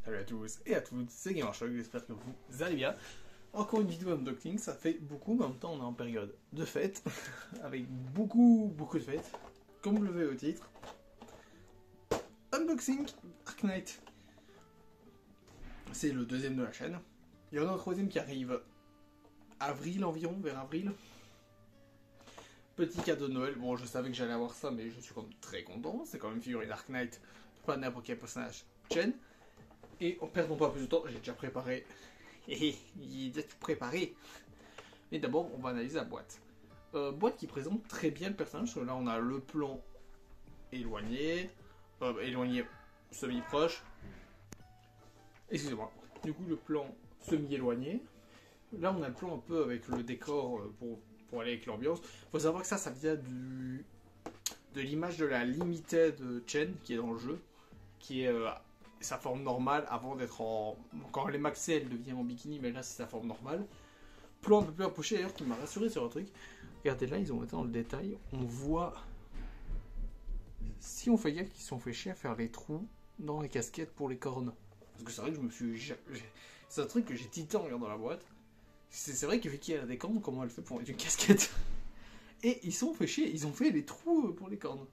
Salut à tous et à toutes, c'est GamerShock, j'espère que vous allez bien. Encore une vidéo unboxing, ça fait beaucoup, mais en même temps on est en période de fête, avec beaucoup de fêtes, comme vous le voyez au titre. Unboxing Ark Knight. C'est le deuxième de la chaîne. Il y en a un troisième qui arrive avril environ, vers avril. Petit cadeau de Noël, bon je savais que j'allais avoir ça, mais je suis quand même très content, c'est quand même figurine Ark Knight, pas n'importe quel personnage Chen. Et en perdant pas plus de temps, j'ai déjà préparé. Il est déjà tout préparé. Mais d'abord, on va analyser la boîte. Boîte qui présente très bien le personnage. Là, on a le plan éloigné, éloigné semi-proche. Excusez-moi. Du coup, le plan semi-éloigné. Là, on a le plan un peu avec le décor pour aller avec l'ambiance. Il faut savoir que ça vient de l'image de la Limited Chen qui est dans le jeu, qui est sa forme normale avant d'être en... Quand elle est maxée, elle devient en bikini, mais là c'est sa forme normale. Plan un peu plus approché d'ailleurs qui m'a rassuré sur un truc. Regardez là, ils ont été dans le détail. On voit... Si on fait gaffe qu'ils se sont fait chier à faire les trous dans les casquettes pour les cornes. Parce que c'est vrai que je me suis... C'est un truc que j'ai tité en regardant la boîte. C'est vrai que vu qu'il y a des cornes, comment elle fait pour mettre une casquette? Et ils se sont fait chier, ils ont fait les trous pour les cornes.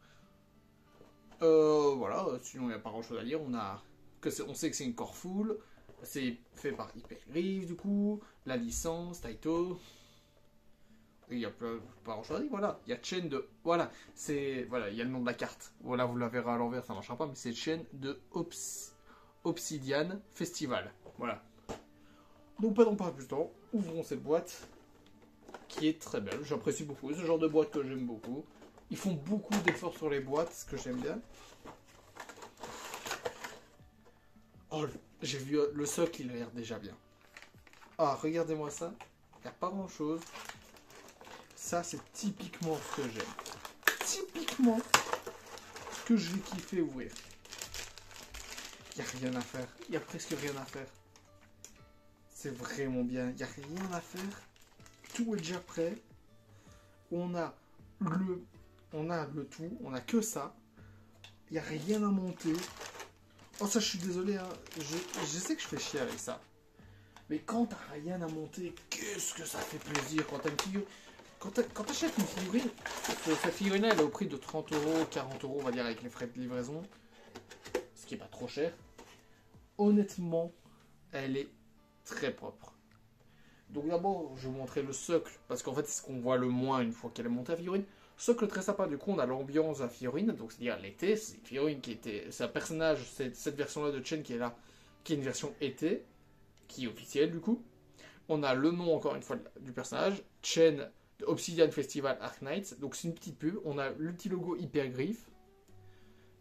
Voilà, sinon il n'y a pas grand chose à dire. On sait que c'est une core full, c'est fait par Hypergriff du coup, la licence, Taito. Et il n'y a pas grand chose à dire, voilà. Il y a Chen de. Voilà, il y a le nom de la carte. Voilà, vous la verrez à l'envers, ça ne marchera pas, mais c'est Chen de Obsidian Festival. Voilà. Donc, pas plus de temps, ouvrons cette boîte qui est très belle. J'apprécie beaucoup, c'est ce genre de boîte que j'aime beaucoup. Ils font beaucoup d'efforts sur les boîtes, ce que j'aime bien. Oh, j'ai vu le socle, il a l'air déjà bien. Ah, regardez-moi ça. Il n'y a pas grand-chose. Ça, c'est typiquement ce que j'aime. Typiquement ce que je vais kiffer ouvrir. Il n'y a rien à faire. Il n'y a presque rien à faire. C'est vraiment bien. Il n'y a rien à faire. Tout est déjà prêt. On a le tout. On a que ça. Il n'y a rien à monter. Oh ça je suis désolé, hein. Je sais que je fais chier avec ça. Mais quand t'as rien à monter, qu'est-ce que ça fait plaisir quand t'as une figurine. Quand t'achètes une figurine, cette figurine là elle est au prix de 30 €, 40 € on va dire avec les frais de livraison. Ce qui est pas trop cher. Honnêtement, elle est très propre. Donc d'abord je vais vous montrer le socle, parce qu'en fait c'est ce qu'on voit le moins une fois qu'elle est montée la figurine. Socle très sympa, du coup on a l'ambiance de la figurine, donc c'est-à-dire l'été, c'est une figurine qui était... C'est un personnage, cette version-là de Chen qui est là, qui est une version été, qui est officielle du coup. On a le nom encore une fois du personnage, Chen de Obsidian Festival Ark Knight, donc c'est une petite pub. On a le petit logo Hypergriff,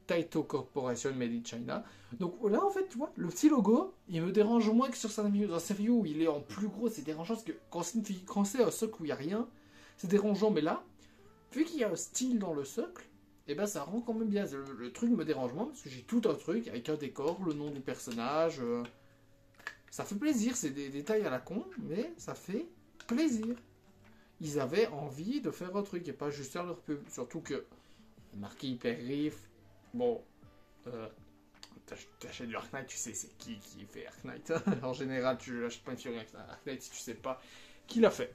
Taito Corporation Made in China. Donc là en fait tu vois, le petit logo, il me dérange moins que sur certaines vidéos. Dans cette vidéo où il est en plus gros, c'est dérangeant, parce que quand c'est un socle où il n'y a rien, c'est dérangeant, mais là... Vu qu'il y a un style dans le socle, et ben ça rend quand même bien. Le truc me dérange moins parce que j'ai tout un truc avec un décor, le nom du personnage. Ça fait plaisir, c'est des détails à la con, mais ça fait plaisir. Ils avaient envie de faire un truc et pas juste faire leur pub. Surtout que marqué Hypergriff, bon, t'achètes du Ark Knight, tu sais c'est qui fait Ark Knight. En général, tu achètes pas une figurine Ark Knight si tu sais pas qui l'a fait.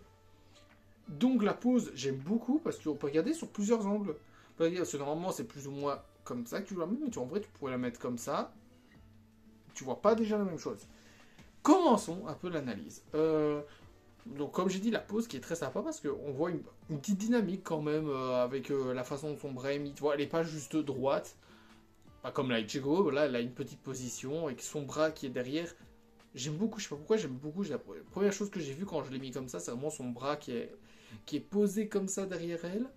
Donc la pose, j'aime beaucoup parce qu'on peut regarder sur plusieurs angles. Parce que normalement c'est plus ou moins comme ça que tu la mets, mais en vrai tu pourrais la mettre comme ça. Tu vois pas déjà la même chose. Commençons un peu l'analyse. Donc comme j'ai dit, la pose qui est très sympa parce qu'on voit une petite dynamique quand même avec la façon dont son bras est mis. Tu vois, elle n'est pas juste droite. Pas comme la Ichigo, là elle a une petite position avec son bras qui est derrière. J'aime beaucoup, je sais pas pourquoi j'aime beaucoup. La première chose que j'ai vue quand je l'ai mis comme ça, c'est vraiment son bras qui est posé comme ça derrière elle.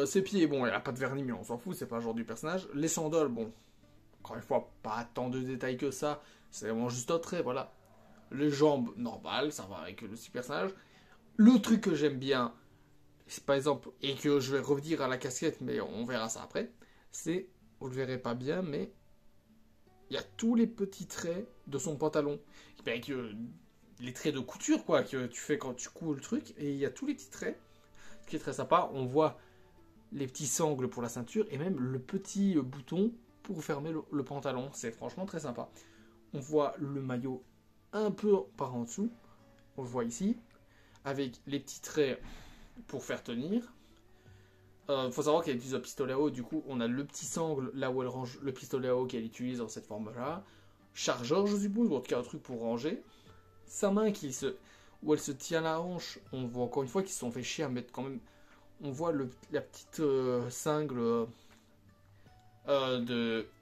Ses pieds, bon, elle a pas de vernis, mais on s'en fout, c'est pas le genre du personnage. Les sandales, bon, encore une fois, pas tant de détails que ça, c'est vraiment juste un trait, voilà. Les jambes, normal, ça va avec le petit personnage. Le truc que j'aime bien, c'est par exemple, et que je vais revenir à la casquette, mais on verra ça après, c'est, vous le verrez pas bien, mais il y a tous les petits traits de son pantalon. Avec les traits de couture, quoi, que tu fais quand tu couds le truc. Et il y a tous les petits traits. Ce qui est très sympa. On voit les petits sangles pour la ceinture. Et même le petit bouton pour fermer le pantalon. C'est franchement très sympa. On voit le maillot un peu par en dessous. On le voit ici. Avec les petits traits pour faire tenir. Faut savoir qu'elle utilise un pistolet à eau. Du coup, on a le petit sangle là où elle range le pistolet à eau qu'elle utilise dans cette forme-là. Chargeur, je suppose, ou en tout cas un truc pour ranger. Sa main où elle se tient la hanche. On voit encore une fois qu'ils se sont fait chier à mettre quand même. On voit la petite cingle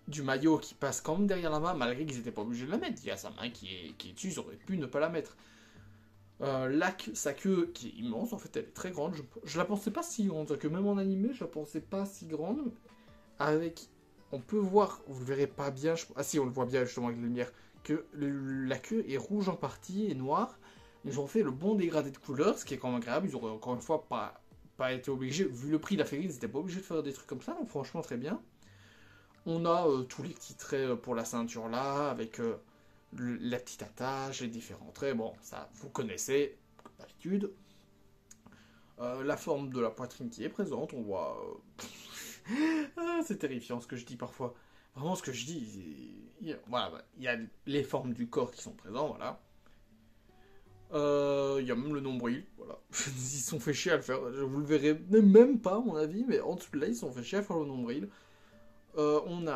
du maillot qui passe quand même derrière la main, malgré qu'ils n'étaient pas obligés de la mettre. Il y a sa main qui est dessus, ils auraient pu ne pas la mettre. Sa queue qui est immense, en fait, elle est très grande. Je la pensais pas si grande, que même en animé, je la pensais pas si grande. On peut voir, vous le verrez pas bien, ah si, on le voit bien justement avec la lumière, que la queue est rouge en partie et noire. Ils ont fait le bon dégradé de couleur, ce qui est quand même agréable. Ils auraient encore une fois pas été obligés, vu le prix de la figurine, ils n'étaient pas obligés de faire des trucs comme ça, donc franchement très bien. On a tous les petits traits pour la ceinture là, avec la petite attache, les différents traits, bon, ça vous connaissez, comme d'habitude. La forme de la poitrine qui est présente, on voit... c'est terrifiant ce que je dis parfois. Vraiment ce que je dis, voilà, il y a les formes du corps qui sont présentes, voilà. Il y a même le nombril, voilà. Ils se sont fait chier à le faire. Vous le verrez même pas, à mon avis, mais en dessous de là, ils se sont fait chier à faire le nombril. On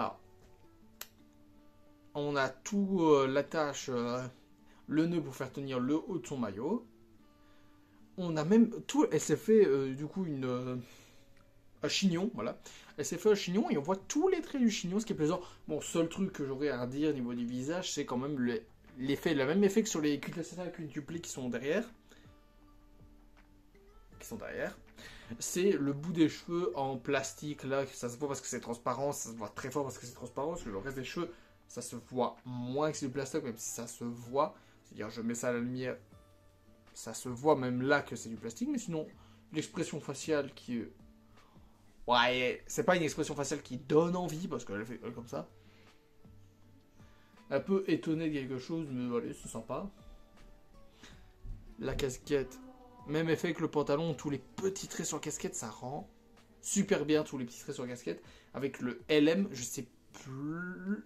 a tout l'attache, le nœud pour faire tenir le haut de son maillot. On a même tout. Elle s'est fait du coup un chignon, voilà. Elle s'est fait un chignon et on voit tous les traits du chignon, ce qui est plaisant. Bon, seul truc que j'aurais à redire au niveau du visage, c'est quand même l'effet, le même effet que sur les cul-de-sac quintuplés qui sont derrière. C'est le bout des cheveux en plastique là, ça se voit parce que c'est transparent, ça se voit très fort parce que c'est transparent, parce que le reste des cheveux, ça se voit moins que c'est du plastique, même si ça se voit. C'est-à-dire, je mets ça à la lumière, ça se voit même là que c'est du plastique, mais sinon, l'expression faciale qui... Ouais, c'est pas une expression faciale qui donne envie, parce qu'elle fait comme ça. Un peu étonné de quelque chose, mais allez, c'est sympa. La casquette, même effet que le pantalon, tous les petits traits sur la casquette, ça rend super bien tous les petits traits sur la casquette. Avec le LM, je sais plus...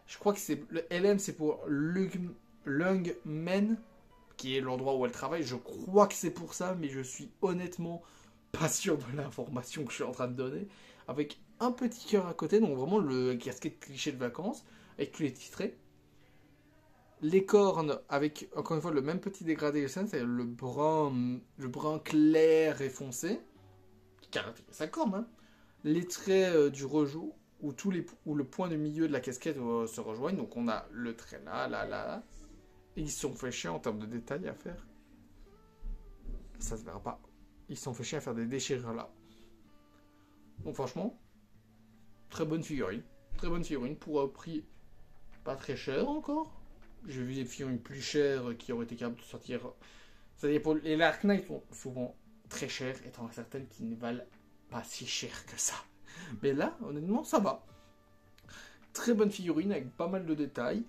Je crois que c'est... Le LM, c'est pour Lungmen, qui est l'endroit où elle travaille. Je crois que c'est pour ça, mais je suis honnêtement pas sûr de l'information que je suis en train de donner. Avec un petit cœur à côté, donc vraiment le casquette cliché de vacances, avec tous les petits traits. Les cornes avec, encore une fois, le même petit dégradé, c'est le brun clair et foncé, qui caractérise sa corne. Hein. Les traits du rejout, où le point du milieu de la casquette se rejoignent. Donc on a le trait là. Et ils se sont fait chier en termes de détails à faire. Ça se verra pas. Ils se sont fait chier à faire des déchirures là. Donc franchement, très bonne figurine. Très bonne figurine pour un prix pas très cher encore. J'ai vu des figurines plus chères qui auraient été capables de sortir. C'est-à-dire pour les Dark Knight sont souvent très chères, étant certaines qui ne valent pas si cher que ça. Mais là, honnêtement, ça va. Très bonne figurine avec pas mal de détails.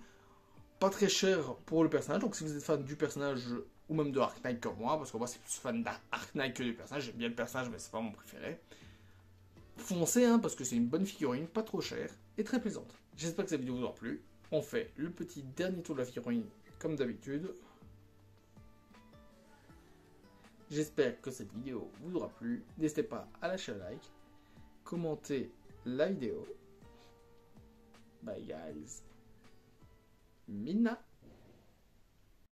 Pas très cher pour le personnage. Donc si vous êtes fan du personnage ou même de Dark Knight comme moi, parce que moi c'est plus fan de Dark Knight que du personnage. J'aime bien le personnage, mais c'est pas mon préféré. Foncez, hein, parce que c'est une bonne figurine, pas trop chère et très plaisante. J'espère que cette vidéo vous aura plu. On fait le petit dernier tour de la figurine comme d'habitude. J'espère que cette vidéo vous aura plu. N'hésitez pas à lâcher un like, commenter la vidéo. Bye guys. Mina.